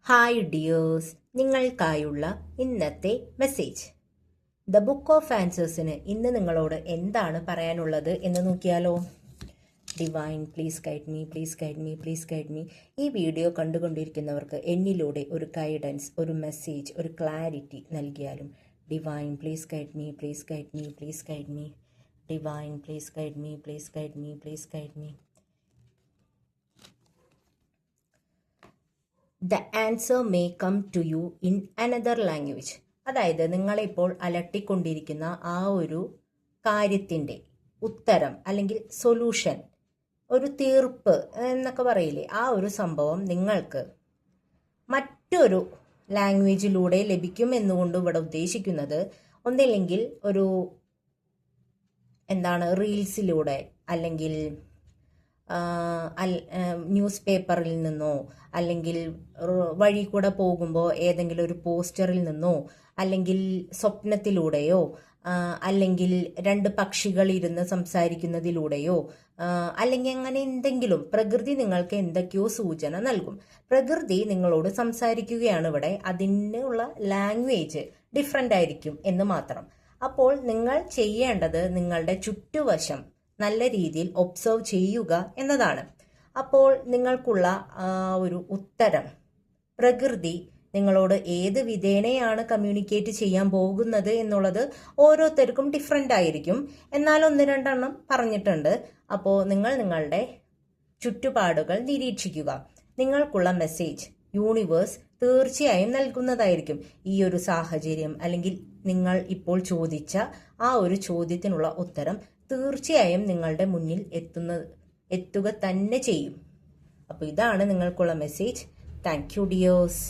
Hi dears, നിങ്ങൾക്കായുള്ള ഇന്നത്തെ message. The book of ആൻസേഴ്സിന് ഇന്ന് നിങ്ങളോട് എന്താണ് പറയാനുള്ളത് എന്ന് നോക്കിയാലോ. Divine please guide me, please guide me, please guide me. ഈ വീഡിയോ കണ്ടുകൊണ്ടിരിക്കുന്നവർക്ക് എന്നിലൂടെ ഒരു ഗൈഡൻസ്, ഒരു മെസ്സേജ്, ഒരു ക്ലാരിറ്റി നൽകിയാലും. Divine please guide me, please guide me, please guide me. Divine please guide me, please guide me, please guide me. The answer may come to you in another language. അതായത് നിങ്ങളിപ്പോൾ അലട്ടിക്കൊണ്ടിരിക്കുന്ന ആ ഒരു കാര്യത്തിൻ്റെ ഉത്തരം അല്ലെങ്കിൽ solution, ഒരു തീർപ്പ് എന്നൊക്കെ പറയില്ലേ, ആ ഒരു സംഭവം നിങ്ങൾക്ക് മറ്റൊരു ലാംഗ്വേജിലൂടെ ലഭിക്കും എന്നുകൊണ്ട് ഇവിടെ ഉദ്ദേശിക്കുന്നത് ഒന്നില്ലെങ്കിൽ ഒരു റീൽസിലൂടെ അല്ലെങ്കിൽ ന്യൂസ് പേപ്പറിൽ നിന്നോ അല്ലെങ്കിൽ വഴി കൂടെ പോകുമ്പോൾ ഏതെങ്കിലും ഒരു പോസ്റ്ററിൽ നിന്നോ അല്ലെങ്കിൽ സ്വപ്നത്തിലൂടെയോ അല്ലെങ്കിൽ രണ്ട് പക്ഷികൾ ഇരുന്ന് സംസാരിക്കുന്നതിലൂടെയോ അല്ലെങ്കിൽ അങ്ങനെ എന്തെങ്കിലും പ്രകൃതി നിങ്ങൾക്ക് എന്തൊക്കെയോ സൂചന നൽകും. പ്രകൃതി നിങ്ങളോട് സംസാരിക്കുകയാണ് ഇവിടെ. അതിനുള്ള ലാംഗ്വേജ് ഡിഫറെൻ്റ് ആയിരിക്കും എന്ന് മാത്രം. അപ്പോൾ നിങ്ങൾ ചെയ്യേണ്ടത് നിങ്ങളുടെ ചുറ്റുവശം നല്ല രീതിയിൽ ഒബ്സർവ് ചെയ്യുക എന്നതാണ്. അപ്പോൾ നിങ്ങൾക്കുള്ള ഒരു ഉത്തരം പ്രകൃതി നിങ്ങളോട് ഏത് വിധേനയാണ് കമ്മ്യൂണിക്കേറ്റ് ചെയ്യാൻ പോകുന്നത് എന്നുള്ളത് ഓരോരുത്തർക്കും ഡിഫറെൻ്റ് ആയിരിക്കും. എന്നാൽ ഒന്ന് രണ്ടെണ്ണം പറഞ്ഞിട്ടുണ്ട്. അപ്പോൾ നിങ്ങൾ നിങ്ങളുടെ ചുറ്റുപാടുകൾ നിരീക്ഷിക്കുക. നിങ്ങൾക്കുള്ള മെസ്സേജ് യൂണിവേഴ്സ് തീർച്ചയായും നൽകുന്നതായിരിക്കും. ഈ ഒരു സാഹചര്യം അല്ലെങ്കിൽ നിങ്ങൾ ഇപ്പോൾ ചോദിച്ച ആ ഒരു ചോദ്യത്തിനുള്ള ഉത്തരം തീർച്ചയായും നിങ്ങളുടെ മുന്നിൽ എത്തുക തന്നെ ചെയ്യും. അപ്പോൾ ഇതാണ് നിങ്ങൾക്കുള്ള മെസ്സേജ്. Thank you dears.